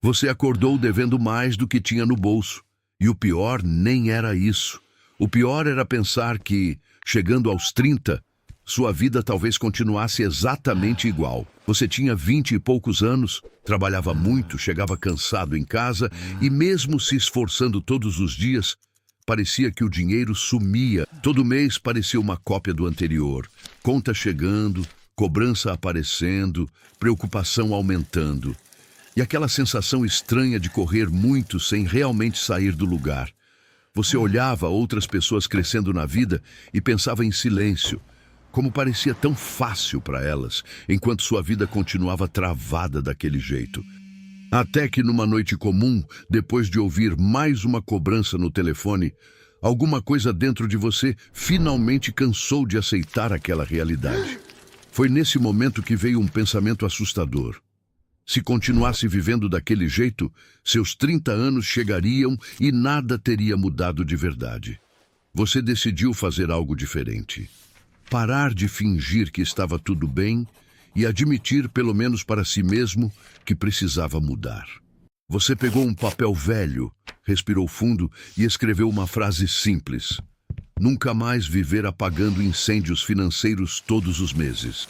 Você acordou devendo mais do que tinha no bolso. E o pior nem era isso. O pior era pensar que, chegando aos 30, sua vida talvez continuasse exatamente igual. Você tinha 20 e poucos anos, trabalhava muito, chegava cansado em casa e mesmo se esforçando todos os dias, parecia que o dinheiro sumia. Todo mês parecia uma cópia do anterior. Conta chegando, cobrança aparecendo, preocupação aumentando. E aquela sensação estranha de correr muito sem realmente sair do lugar. Você olhava outras pessoas crescendo na vida e pensava em silêncio, como parecia tão fácil para elas, enquanto sua vida continuava travada daquele jeito. Até que numa noite comum, depois de ouvir mais uma cobrança no telefone, alguma coisa dentro de você finalmente cansou de aceitar aquela realidade. Foi nesse momento que veio um pensamento assustador. Se continuasse vivendo daquele jeito, seus 30 anos chegariam e nada teria mudado de verdade. Você decidiu fazer algo diferente. Parar de fingir que estava tudo bem e admitir, pelo menos para si mesmo, que precisava mudar. Você pegou um papel velho, respirou fundo e escreveu uma frase simples. Nunca mais viver apagando incêndios financeiros todos os meses.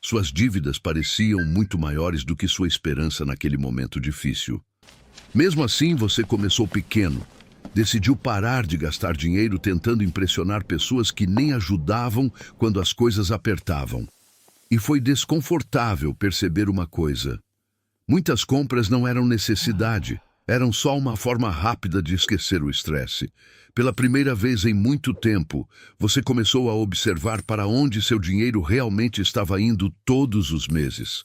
Suas dívidas pareciam muito maiores do que sua esperança naquele momento difícil. Mesmo assim, você começou pequeno. Decidiu parar de gastar dinheiro tentando impressionar pessoas que nem ajudavam quando as coisas apertavam. E foi desconfortável perceber uma coisa. Muitas compras não eram necessidade, eram só uma forma rápida de esquecer o estresse. Pela primeira vez em muito tempo, você começou a observar para onde seu dinheiro realmente estava indo todos os meses.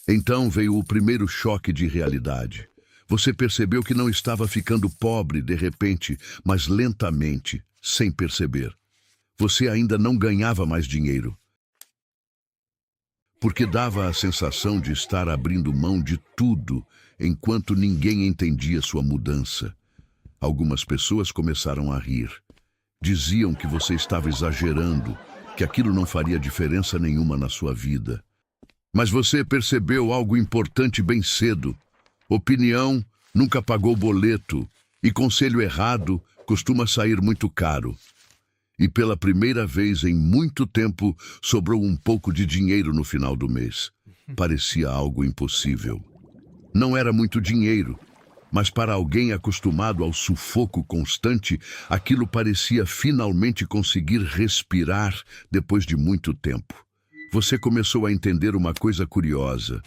Então veio o primeiro choque de realidade. Você percebeu que não estava ficando pobre de repente, mas lentamente, sem perceber. Você ainda não ganhava mais dinheiro, porque dava a sensação de estar abrindo mão de tudo enquanto ninguém entendia sua mudança. Algumas pessoas começaram a rir. Diziam que você estava exagerando, que aquilo não faria diferença nenhuma na sua vida. Mas você percebeu algo importante bem cedo. Opinião nunca pagou boleto e conselho errado costuma sair muito caro. E pela primeira vez em muito tempo, sobrou um pouco de dinheiro no final do mês. Parecia algo impossível. Não era muito dinheiro, mas para alguém acostumado ao sufoco constante, aquilo parecia finalmente conseguir respirar depois de muito tempo. Você começou a entender uma coisa curiosa.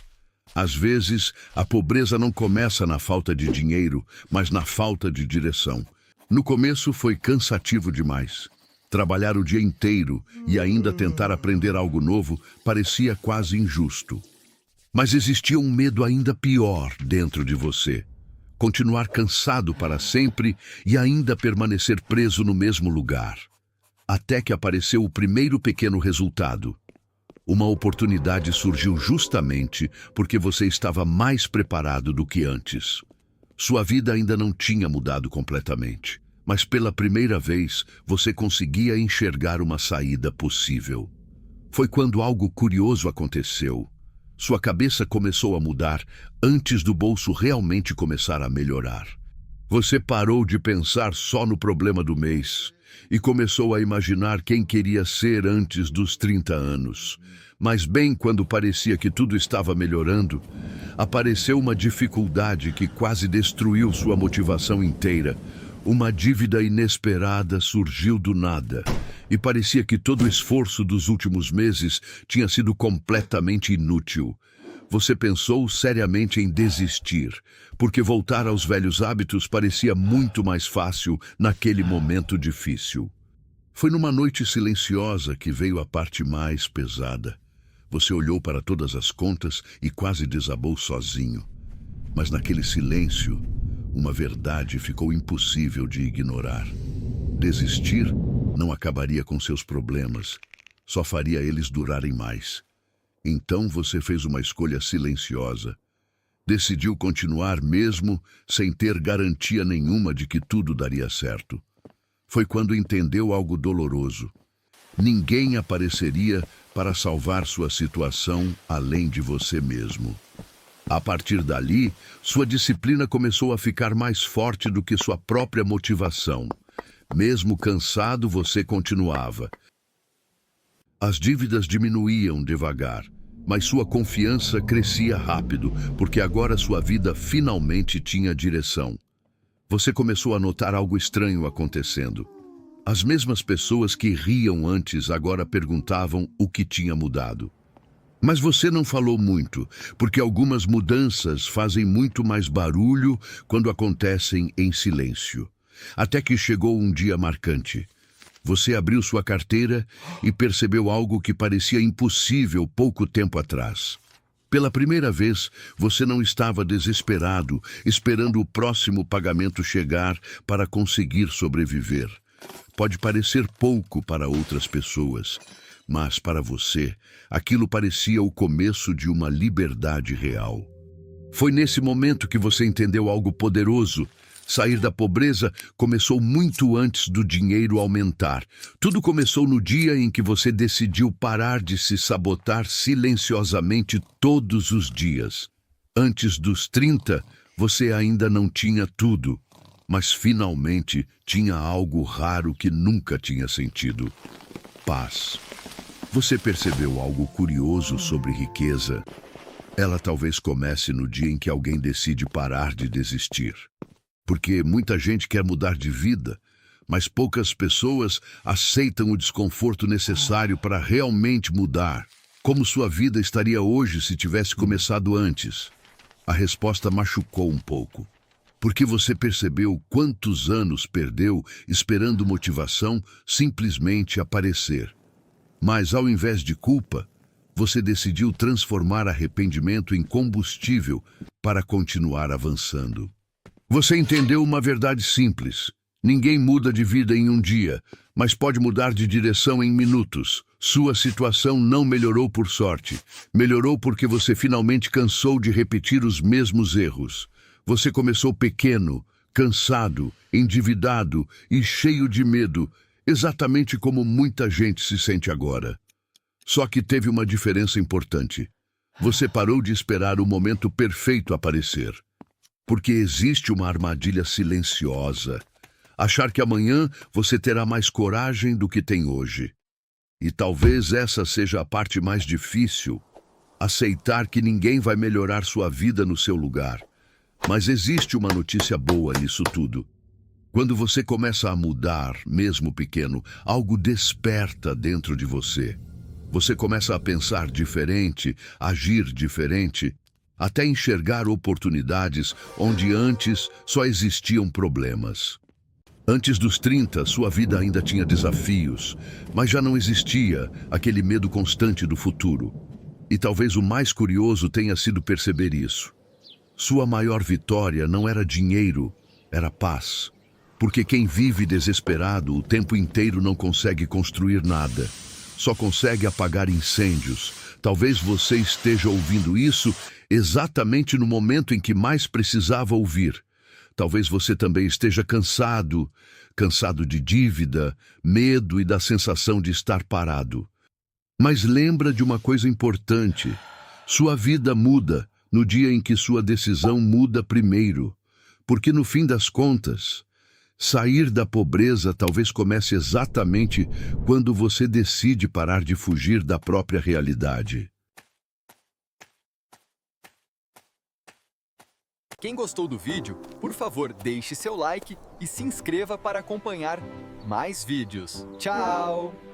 Às vezes, a pobreza não começa na falta de dinheiro, mas na falta de direção. No começo foi cansativo demais. Trabalhar o dia inteiro e ainda tentar aprender algo novo parecia quase injusto. Mas existia um medo ainda pior dentro de você. Continuar cansado para sempre e ainda permanecer preso no mesmo lugar. Até que apareceu o primeiro pequeno resultado. Uma oportunidade surgiu justamente porque você estava mais preparado do que antes. Sua vida ainda não tinha mudado completamente. Mas pela primeira vez, você conseguia enxergar uma saída possível. Foi quando algo curioso aconteceu. Sua cabeça começou a mudar antes do bolso realmente começar a melhorar. Você parou de pensar só no problema do mês e começou a imaginar quem queria ser antes dos 30 anos. Mas bem quando parecia que tudo estava melhorando, apareceu uma dificuldade que quase destruiu sua motivação inteira. Uma dívida inesperada surgiu do nada e parecia que todo o esforço dos últimos meses tinha sido completamente inútil. Você pensou seriamente em desistir, porque voltar aos velhos hábitos parecia muito mais fácil naquele momento difícil. Foi numa noite silenciosa que veio a parte mais pesada. Você olhou para todas as contas e quase desabou sozinho. Mas naquele silêncio, uma verdade ficou impossível de ignorar. Desistir não acabaria com seus problemas, só faria eles durarem mais. Então você fez uma escolha silenciosa. Decidiu continuar mesmo sem ter garantia nenhuma de que tudo daria certo. Foi quando entendeu algo doloroso. Ninguém apareceria para salvar sua situação além de você mesmo. A partir dali, sua disciplina começou a ficar mais forte do que sua própria motivação. Mesmo cansado, você continuava. As dívidas diminuíam devagar, mas sua confiança crescia rápido, porque agora sua vida finalmente tinha direção. Você começou a notar algo estranho acontecendo. As mesmas pessoas que riam antes agora perguntavam o que tinha mudado. Mas você não falou muito, porque algumas mudanças fazem muito mais barulho quando acontecem em silêncio. Até que chegou um dia marcante. Você abriu sua carteira e percebeu algo que parecia impossível pouco tempo atrás. Pela primeira vez, você não estava desesperado, esperando o próximo pagamento chegar para conseguir sobreviver. Pode parecer pouco para outras pessoas, mas para você, aquilo parecia o começo de uma liberdade real. Foi nesse momento que você entendeu algo poderoso. Sair da pobreza começou muito antes do dinheiro aumentar. Tudo começou no dia em que você decidiu parar de se sabotar silenciosamente todos os dias. Antes dos 30, você ainda não tinha tudo, mas finalmente tinha algo raro que nunca tinha sentido: paz. Você percebeu algo curioso sobre riqueza? Ela talvez comece no dia em que alguém decide parar de desistir. Porque muita gente quer mudar de vida, mas poucas pessoas aceitam o desconforto necessário para realmente mudar. Como sua vida estaria hoje se tivesse começado antes? A resposta machucou um pouco. Porque você percebeu quantos anos perdeu esperando motivação simplesmente aparecer. Mas, ao invés de culpa, você decidiu transformar arrependimento em combustível para continuar avançando. Você entendeu uma verdade simples. Ninguém muda de vida em um dia, mas pode mudar de direção em minutos. Sua situação não melhorou por sorte. Melhorou porque você finalmente cansou de repetir os mesmos erros. Você começou pequeno, cansado, endividado e cheio de medo, exatamente como muita gente se sente agora. Só que teve uma diferença importante. Você parou de esperar o momento perfeito aparecer. Porque existe uma armadilha silenciosa. Achar que amanhã você terá mais coragem do que tem hoje. E talvez essa seja a parte mais difícil. Aceitar que ninguém vai melhorar sua vida no seu lugar. Mas existe uma notícia boa nisso tudo. Quando você começa a mudar, mesmo pequeno, algo desperta dentro de você. Você começa a pensar diferente, agir diferente, até enxergar oportunidades onde antes só existiam problemas. Antes dos 30, sua vida ainda tinha desafios, mas já não existia aquele medo constante do futuro. E talvez o mais curioso tenha sido perceber isso. Sua maior vitória não era dinheiro, era paz. Porque quem vive desesperado o tempo inteiro não consegue construir nada. Só consegue apagar incêndios. Talvez você esteja ouvindo isso exatamente no momento em que mais precisava ouvir. Talvez você também esteja cansado de dívida, medo e da sensação de estar parado. Mas lembra de uma coisa importante. Sua vida muda no dia em que sua decisão muda primeiro. Porque no fim das contas, sair da pobreza talvez comece exatamente quando você decide parar de fugir da própria realidade. Quem gostou do vídeo, por favor, deixe seu like e se inscreva para acompanhar mais vídeos. Tchau!